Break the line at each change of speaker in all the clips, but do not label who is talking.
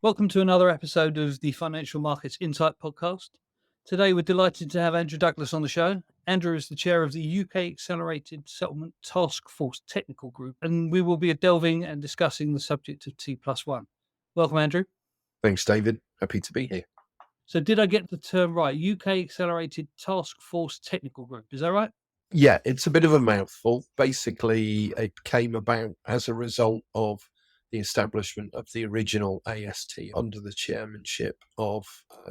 Welcome to another episode of the Financial Markets Insight podcast. Today we're delighted to have Andrew Douglas on the show. Andrew is the chair of the UK Accelerated Settlement Task Force Technical Group, and we will be delving and discussing the subject of T+1. Welcome, Andrew.
Thanks, David. Happy to be here.
So did I get the term right? UK Accelerated Task Force Technical Group, is that right?
Yeah, it's a bit of a mouthful. Basically, it came about as a result of the establishment of the original AST under the chairmanship of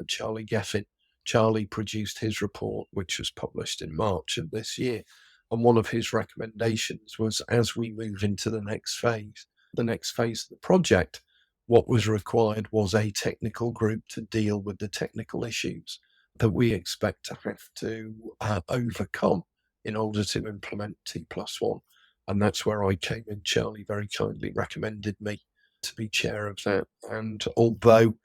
Charlie Geffin. Charlie produced his report, which was published in March of this year. And one of his recommendations was, as we move into the next phase of the project, what was required was a technical group to deal with the technical issues that we expect to have to overcome in order to implement T+1. And that's where I came in. Charlie very kindly recommended me to be chair of that. And although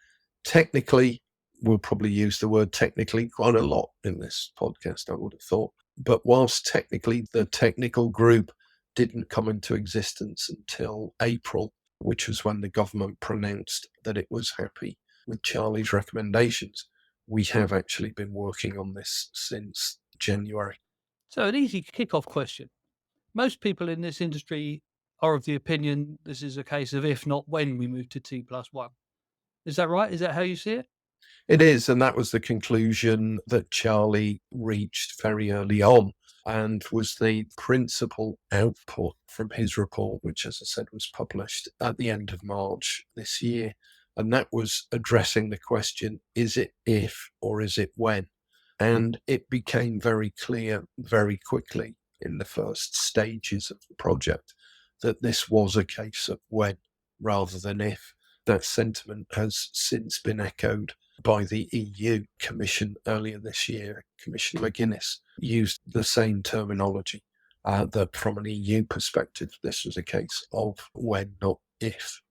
technically, we'll probably use the word technically quite a lot in this podcast, I would have thought. But whilst technically the technical group didn't come into existence until April, which was when the government pronounced that it was happy with Charlie's recommendations, we have actually been working on this since January.
So an easy kick-off question. Most people in this industry are of the opinion this is a case of if not when we move to T+1. Is that right? Is that how you see it?
It is, and that was the conclusion that Charlie reached very early on and was the principal output from his report, which, as I said, was published at the end of March this year. And that was addressing the question, is it if or is it when? And it became very clear very quickly in the first stages of the project that this was a case of when rather than if. That sentiment has since been echoed by the EU Commission earlier this year. Commissioner McGuinness used the same terminology, that from an EU perspective, this was a case of when, not if.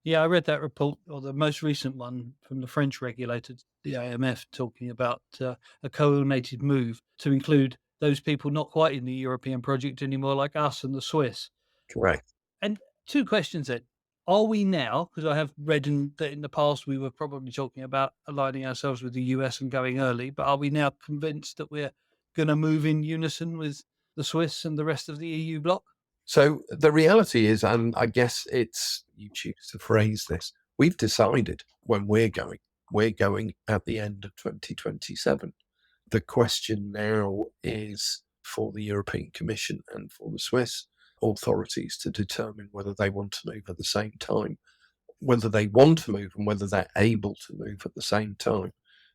Yeah, I read that report, or the most recent one from the French regulator, the AMF, talking about a coordinated move to include those people not quite in the European project anymore, like us and the Swiss.
Correct.
And two questions then. Are we now, because I have read that in the past we were probably talking about aligning ourselves with the US and going early, but are we now convinced that we're going to move in unison with the Swiss and the rest of the EU bloc?
So the reality is, and I guess it's, you choose to phrase this, we've decided when we're going. We're going at the end of 2027. The question now is for the European Commission and for the Swiss authorities to determine whether they want to move at the same time, whether they want to move and whether they're able to move at the same time.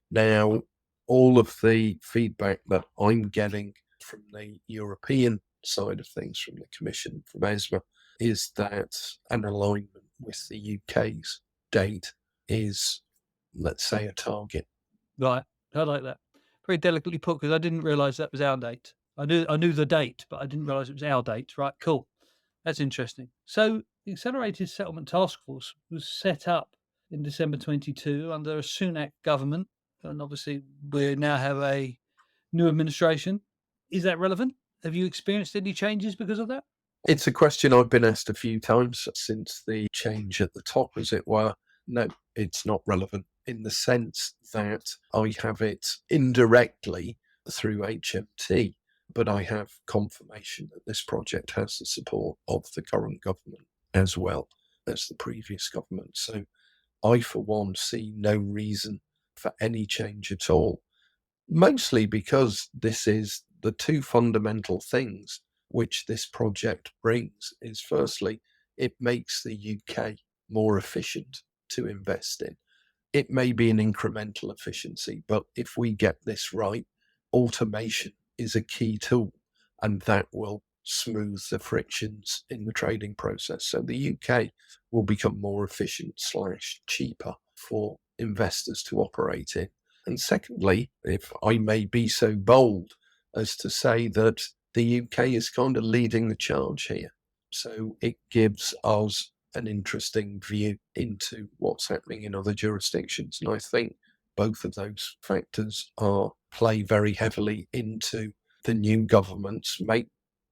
Now, all of the feedback that I'm getting from the European side of things, from the Commission, from ESMA, is that an alignment with the UK's date is, let's say, a target.
Right. I like that. Very delicately put, because I didn't realise that was our date. I knew the date, but I didn't realise it was our date. Right, cool. That's interesting. So the Accelerated Settlement Task Force was set up in December 22 under a Sunak government, and obviously we now have a new administration. Is that relevant? Have you experienced any changes because of that?
It's a question I've been asked a few times since the change at the top, as it were. No, it's not relevant in the sense that I have it indirectly through HMT, but I have confirmation that this project has the support of the current government as well as the previous government. So I, for one, see no reason for any change at all, mostly because this is the two fundamental things which this project brings is, firstly, it makes the UK more efficient to invest in. It may be an incremental efficiency, but if we get this right, automation is a key tool, and that will smooth the frictions in the trading process. So the UK will become more efficient / cheaper for investors to operate in. And secondly, if I may be so bold as to say that the UK is kind of leading the charge here. So it gives us an interesting view into what's happening in other jurisdictions. And I think both of those factors play very heavily into the new governments, make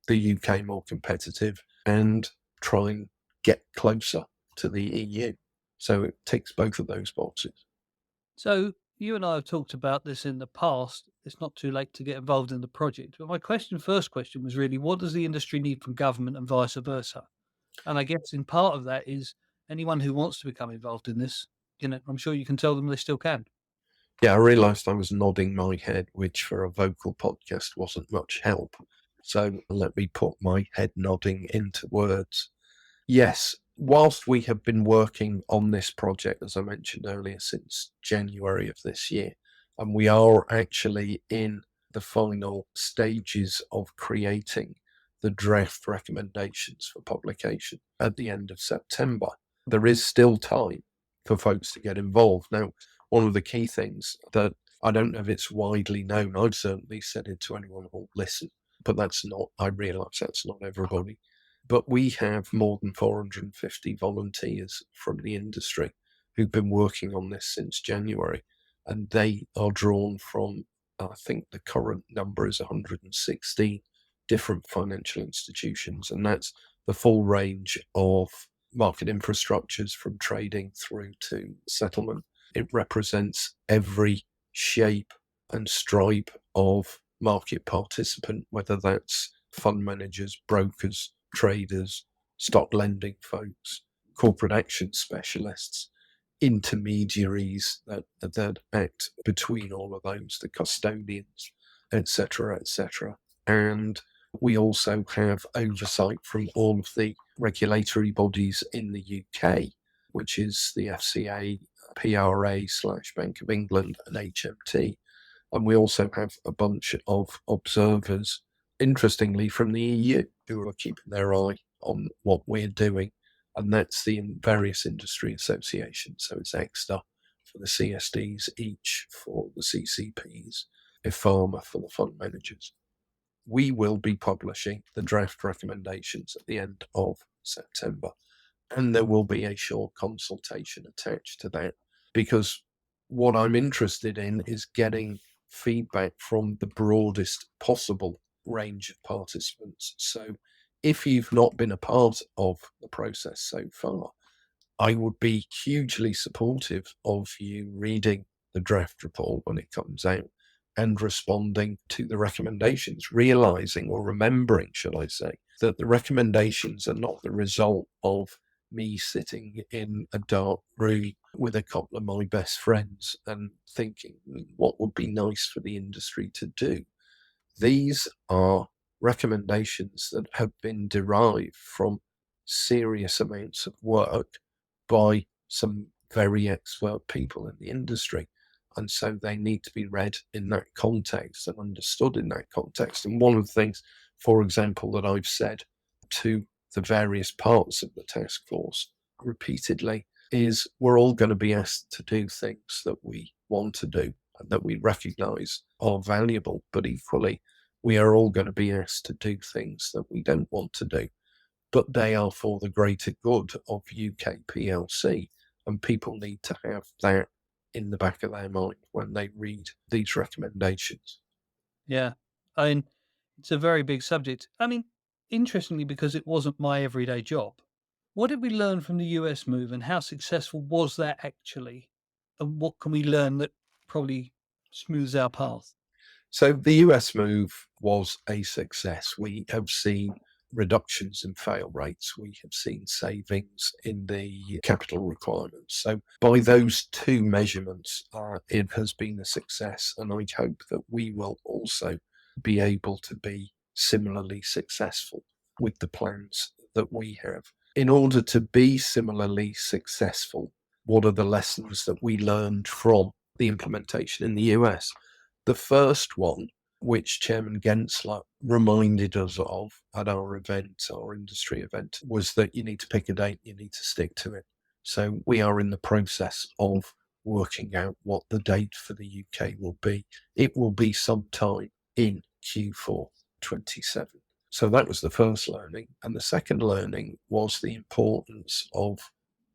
the UK more competitive and try and get closer to the EU. So it ticks both of those boxes.
So you and I have talked about this in the past. It's not too late to get involved in the project. But my first question was really, what does the industry need from government and vice versa? And I guess in part of that is anyone who wants to become involved in this, I'm sure you can tell them they still can.
Yeah, I realised I was nodding my head, which for a vocal podcast wasn't much help. So let me put my head nodding into words. Yes, whilst we have been working on this project, as I mentioned earlier, since January of this year, and we are actually in the final stages of creating the draft recommendations for publication at the end of September, there is still time for folks to get involved. Now, one of the key things that I don't know if it's widely known, I've certainly said it to anyone who will listen, but I realise that's not everybody. But we have more than 450 volunteers from the industry who've been working on this since January, and they are drawn from, I think the current number is 116 different financial institutions, and that's the full range of market infrastructures from trading through to settlement. It represents every shape and stripe of market participant, whether that's fund managers, brokers, traders, stock lending folks, corporate action specialists, intermediaries that act between all of those, the custodians, etc., etc. And we also have oversight from all of the regulatory bodies in the UK, which is the FCA, PRA/Bank of England, and HMT. And we also have a bunch of observers, interestingly, from the EU, who are keeping their eye on what we're doing. And that's the various industry associations. So it's EXTA for the CSDs, each for the CCPs, IFARMA for the fund managers. We will be publishing the draft recommendations at the end of September. And there will be a short consultation attached to that, because what I'm interested in is getting feedback from the broadest possible range of participants. So if you've not been a part of the process so far, I would be hugely supportive of you reading the draft report when it comes out and responding to the recommendations, realizing or remembering, should I say, that the recommendations are not the result of me sitting in a dark room with a couple of my best friends and thinking what would be nice for the industry to do. These are recommendations that have been derived from serious amounts of work by some very expert people in the industry. And so they need to be read in that context and understood in that context. And one of the things, for example, that I've said to the various parts of the task force repeatedly is we're all going to be asked to do things that we want to do and that we recognize are valuable, but equally, we are all going to be asked to do things that we don't want to do, but they are for the greater good of UK PLC. And people need to have that in the back of their mind when they read these recommendations.
Yeah. I mean, it's a very big subject. I mean, interestingly, because it wasn't my everyday job, what did we learn from the US move and how successful was that actually? And what can we learn that probably smooths our path?
So the US move was a success. We have seen reductions in fail rates. We have seen savings in the capital requirements. So by those two measurements, it has been a success. And I hope that we will also be able to be similarly successful with the plans that we have. In order to be similarly successful, what are the lessons that we learned from the implementation in the US? The first one, which Chairman Gensler reminded us of at our event, our industry event, was that you need to pick a date, you need to stick to it. So we are in the process of working out what the date for the UK will be. It will be sometime in Q4 27. So that was the first learning. And the second learning was the importance of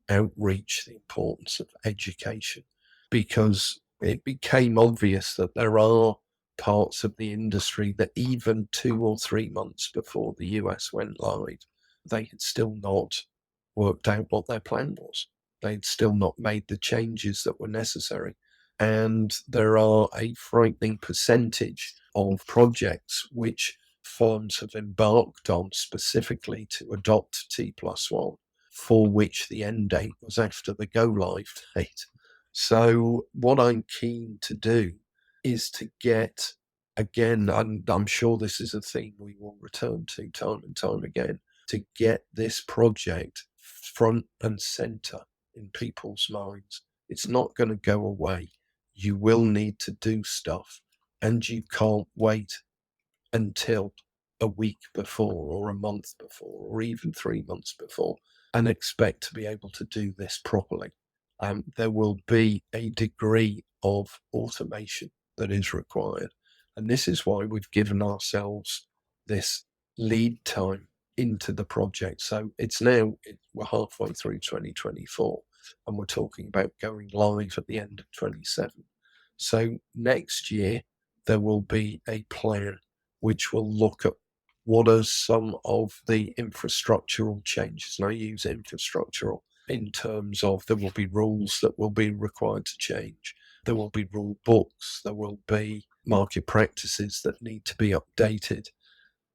outreach, the importance of education, because it became obvious that there are parts of the industry that even 2 or 3 months before the US went live, they had still not worked out what their plan was. They'd still not made the changes that were necessary. And there are a frightening percentage of projects which firms have embarked on specifically to adopt T+1, for which the end date was after the go live date. So what I'm keen to do is to get, again, I'm sure this is a theme we will return to time and time again, to get this project front and center in people's minds. It's not going to go away. You will need to do stuff, and you can't wait until a week before or a month before or even 3 months before and expect to be able to do this properly. There will be a degree of automation that is required. And this is why we've given ourselves this lead time into the project. So we're halfway through 2024 and we're talking about going live at the end of 27. So next year, there will be a plan which will look at what are some of the infrastructural changes. And I use infrastructural in terms of there will be rules that will be required to change. There will be rule books. There will be market practices that need to be updated.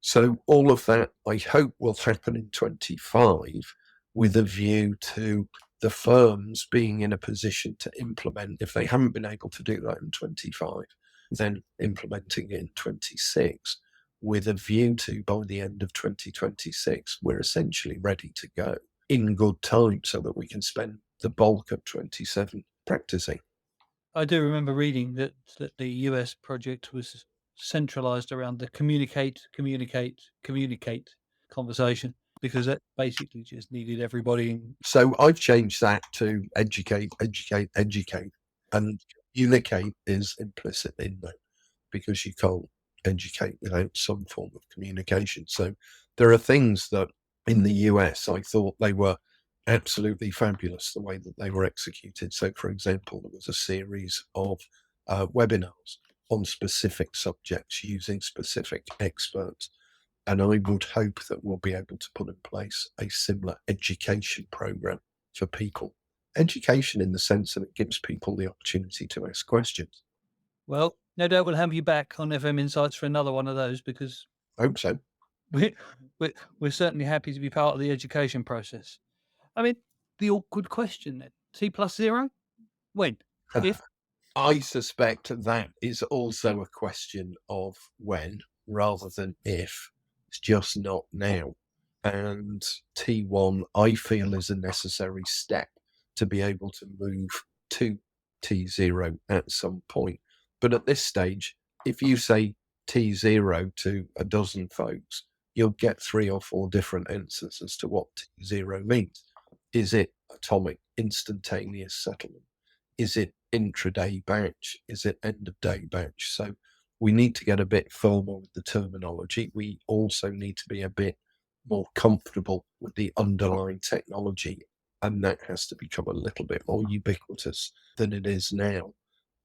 So all of that, I hope, will happen in 25 with a view to the firms being in a position to implement, if they haven't been able to do that in 25, then implementing it in 26 with a view to, by the end of 2026, we're essentially ready to go in good time so that we can spend the bulk of 27 practicing.
I do remember reading that the US project was centralized around the communicate conversation, because that basically just needed everybody in.
So I've changed that to educate, educate, educate. And communicate is implicit in that because you can't educate without some form of communication. So there are things that in the US I thought they were absolutely fabulous the way that they were executed. So, for example, there was a series of webinars on specific subjects using specific experts. And I would hope that we'll be able to put in place a similar education program for people. Education in the sense that it gives people the opportunity to ask questions.
Well, no doubt we'll have you back on FM Insights for another one of those, because
I hope so.
we we're certainly happy to be part of the education process. I mean, the awkward question then: T+0? When? If?
I suspect that is also a question of when rather than if. It's just not now. And T1, I feel, is a necessary step to be able to move to T0 at some point. But at this stage, if you say T0 to a dozen folks, you'll get 3 or 4 different answers as to what T0 means. Is it atomic, instantaneous settlement? Is it intraday batch? Is it end of day batch? So we need to get a bit firmer with the terminology. We also need to be a bit more comfortable with the underlying technology, and that has to become a little bit more ubiquitous than it is now.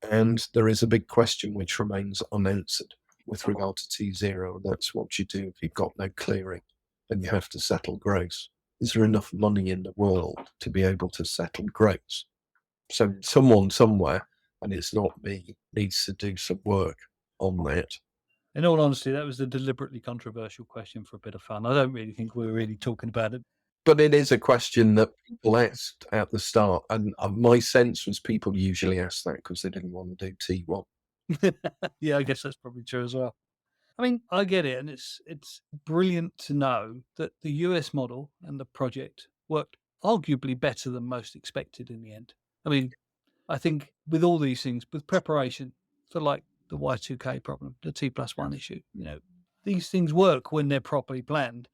And there is a big question which remains unanswered with regard to T0, and that's what you do if you've got no clearing and you have to settle gross. Is there enough money in the world to be able to settle gross? So someone somewhere, and it's not me, needs to do some work on that.
In all honesty, that was a deliberately controversial question for a bit of fun. I don't really think we were really talking about it.
But it is a question that people asked at the start, and my sense was people usually asked that because they didn't want to do T1.
Yeah, I guess that's probably true as well. I mean, I get it, and it's brilliant to know that the US model and the project worked arguably better than most expected in the end. I mean, I think with all these things, with preparation for like the Y2K problem, the T+1 issue, these things work when they're properly planned.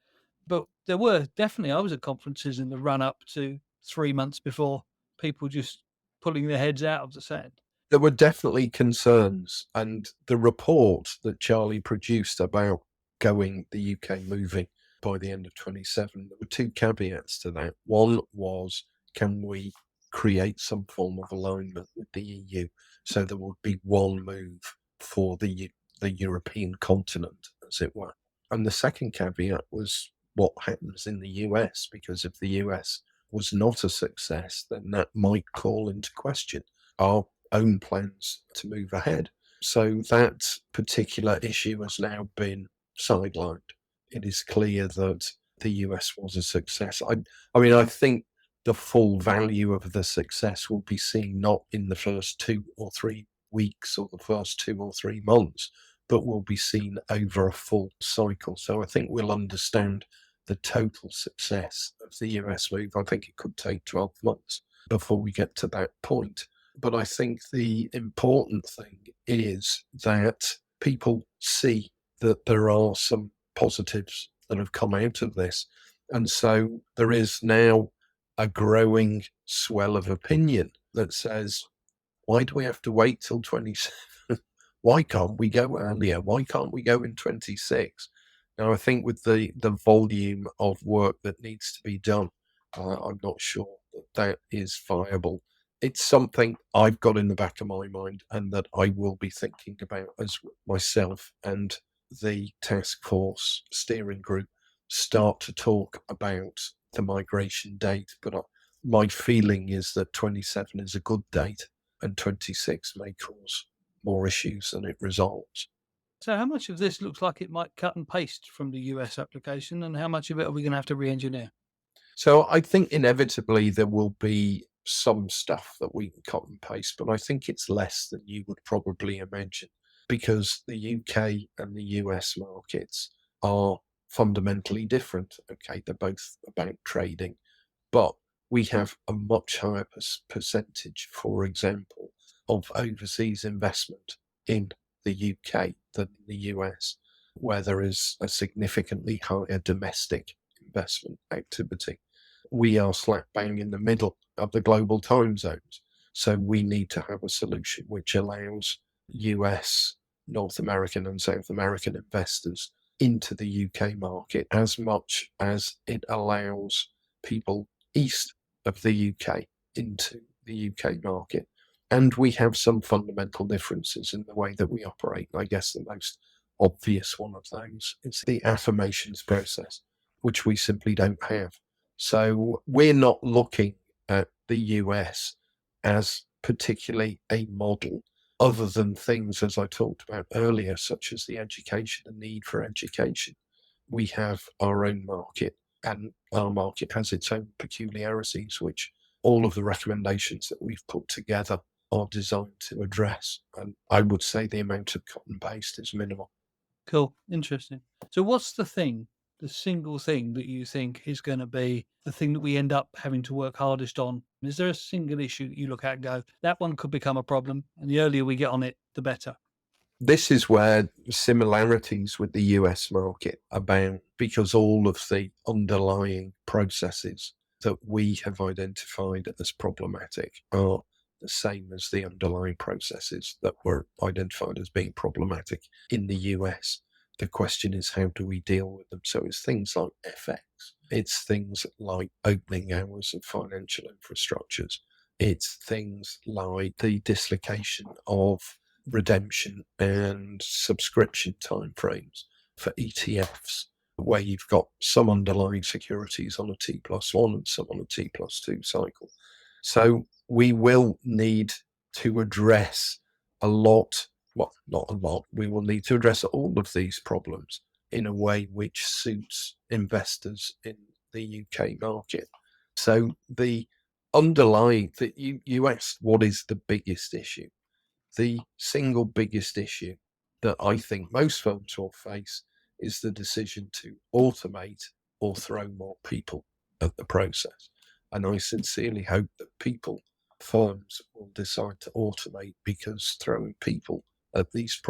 But there were definitely, I was at conferences in the run up to 3 months before, people just pulling their heads out of the sand.
There were definitely concerns, and the report that Charlie produced about going the UK moving by the end of 27, there were 2 caveats to that. One was, can we create some form of alignment with the EU so there would be one move for the European continent, as it were? And the second caveat was what happens in the US, because if the US was not a success, then that might call into question our own plans to move ahead. So that particular issue has now been sidelined. It is clear that the US was a success. I mean, I think the full value of the success will be seen not in the first 2 or 3 weeks or the first 2 or 3 months, but will be seen over a full cycle. So I think we'll understand the total success of the US move. I think it could take 12 months before we get to that point. But I think the important thing is that people see that there are some positives that have come out of this. And so there is now a growing swell of opinion that says, why do we have to wait till 27? Why can't we go earlier? Why can't we go in 26? Now, I think with the volume of work that needs to be done, I'm not sure that that is viable. It's something I've got in the back of my mind and that I will be thinking about as myself and the task force steering group start to talk about the migration date. But my feeling is that 27 is a good date and 26 may cause more issues than it resolves.
So how much of this looks like it might cut and paste from the US application, and how much of it are we going to have to re-engineer?
So I think inevitably there will be some stuff that we can cut and paste, but I think it's less than you would probably imagine because the UK and the US markets are fundamentally different. Okay, they're both about trading, but we have a much higher percentage, for example, of overseas investment in the UK than in the US, where there is a significantly higher domestic investment activity. We are slap bang in the middle of the global time zones. So we need to have a solution which allows US, North American, and South American investors into the UK market as much as it allows people east of the UK into the UK market. And we have some fundamental differences in the way that we operate. I guess the most obvious one of those is the affirmations process, which we simply don't have. So we're not looking at the US as particularly a model other than things, as I talked about earlier, such as the education, the need for education. We have our own market, and our market has its own peculiarities, which all of the recommendations that we've put together are designed to address. And I would say the amount of cut and paste is minimal.
Cool, interesting. So what's the single thing that you think is going to be the thing that we end up having to work hardest on? Is there a single issue that you look at and go, that one could become a problem, and the earlier we get on it, the better?
This is where similarities with the US market abound because all of the underlying processes that we have identified as problematic are the same as the underlying processes that were identified as being problematic in the US. The question is, how do we deal with them? So it's things like FX, it's things like opening hours of financial infrastructures, it's things like the dislocation of redemption and subscription timeframes for ETFs, where you've got some underlying securities on a T+1 and some on a T+2 cycle. So we will need to address a lot, well, not a lot, we will need to address all of these problems in a way which suits investors in the UK market. So the underlying, that you asked, what is the biggest issue? The single biggest issue that I think most firms will face is the decision to automate or throw more people at the process. And I sincerely hope that firms will decide to automate, because throwing people at these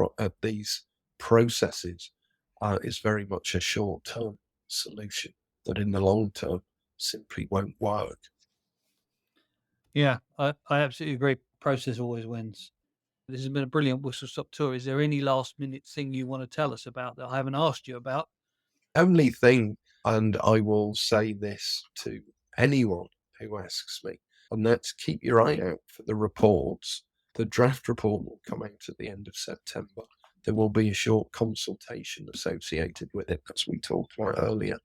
processes is very much a short-term solution that in the long term simply won't work.
Yeah, I absolutely agree. Process always wins. This has been a brilliant whistle stop tour. Is there any last minute thing you want to tell us about that I haven't asked you about?
Only thing, and I will say this to anyone who asks me, and that's keep your eye out for the reports. The draft report will come out at the end of September. There will be a short consultation associated with it, as we talked about earlier.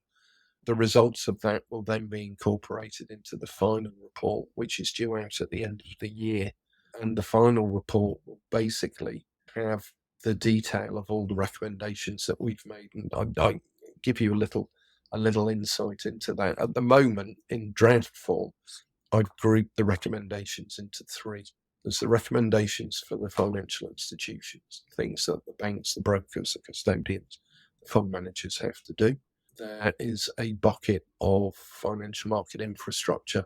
The results of that will then be incorporated into the final report, which is due out at the end of the year. And the final report will basically have the detail of all the recommendations that we've made. And I give you a little insight into that. At the moment, in draft form, I've grouped the recommendations into three. There's the recommendations for the financial institutions, things that the banks, the brokers, the custodians, the fund managers have to do. There is a bucket of financial market infrastructure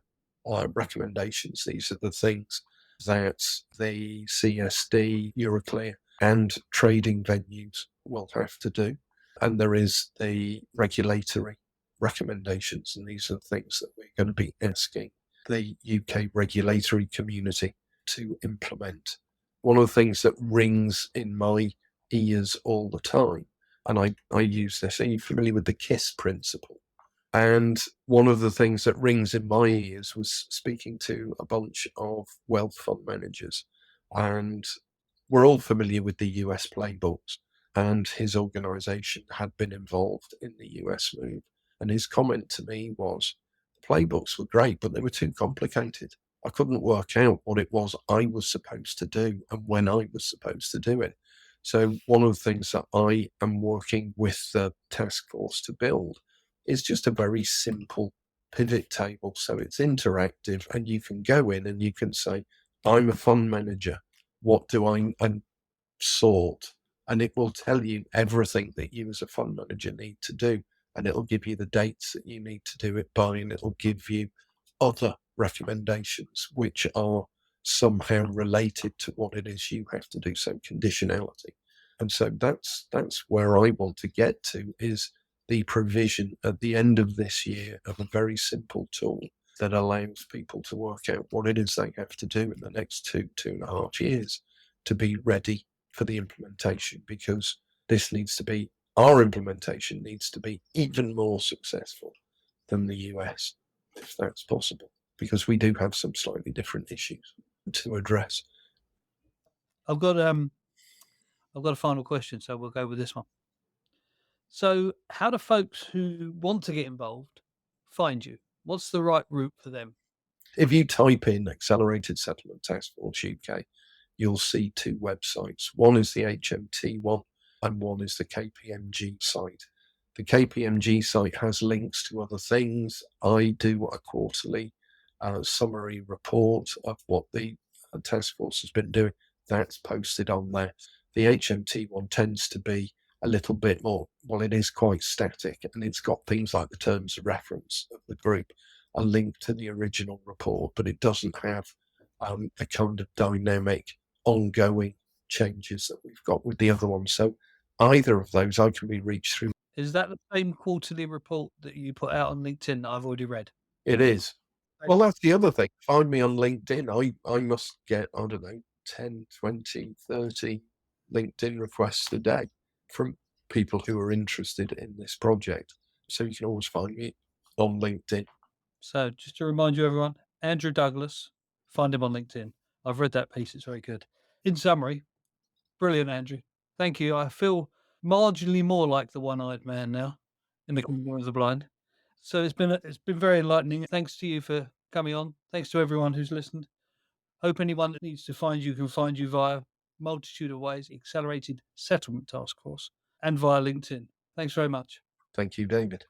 recommendations. These are the things that the CSD, Euroclear, and trading venues will have to do. And there is the regulatory recommendations, and these are the things that we're going to be asking the UK regulatory community to implement. One of the things that rings in my ears all the time, and I use this, are you familiar with the KISS principle? And one of the things that rings in my ears was speaking to a bunch of wealth fund managers, and we're all familiar with the US playbooks, and his organization had been involved in the US move. And his comment to me was, the playbooks were great, but they were too complicated. I couldn't work out what it was I was supposed to do and when I was supposed to do it. So one of the things that I am working with the task force to build is just a very simple pivot table. So it's interactive, and you can go in and you can say, I'm a fund manager. What do I sort? And it will tell you everything that you as a fund manager need to do. And it'll give you the dates that you need to do it by, and it'll give you other recommendations which are somehow related to what it is you have to do. So conditionality. And so that's where I want to get to, is the provision at the end of this year of a very simple tool that allows people to work out what it is they have to do in the next 2.5 years to be ready for the implementation, because our implementation needs to be even more successful than the US, if that's possible, because we do have some slightly different issues to address.
I've got a final question, so we'll go with this one. So, how do folks who want to get involved find you? What's the right route for them?
If you type in Accelerated Settlement Task Force UK, you'll see two websites. One is the HMT one, and one is the KPMG site. The KPMG site has links to other things. I do a quarterly summary report of what the task force has been doing. That's posted on there. The HMT one tends to be a little bit more, well, it is quite static, and it's got things like the terms of reference of the group, a link to the original report, but it doesn't have a kind of dynamic, ongoing changes that we've got with the other one. So either of those I can be reached through.
Is that the same quarterly report that you put out on LinkedIn that I've already read?
It is. Well, that's the other thing. Find me on LinkedIn. I must get, I don't know, 10, 20, 30 LinkedIn requests a day from people who are interested in this project. So you can always find me on LinkedIn.
So, just to remind you, everyone, Andrew Douglas, find him on LinkedIn. I've read that piece; it's very good. In summary, brilliant, Andrew. Thank you. I feel marginally more like the one-eyed man now in the kingdom of the blind. So it's been very enlightening. Thanks to you for coming on. Thanks to everyone who's listened. Hope anyone that needs to find you can find you via multitude of ways, Accelerated Settlement Task Force, and via LinkedIn. Thanks very much.
Thank you, David.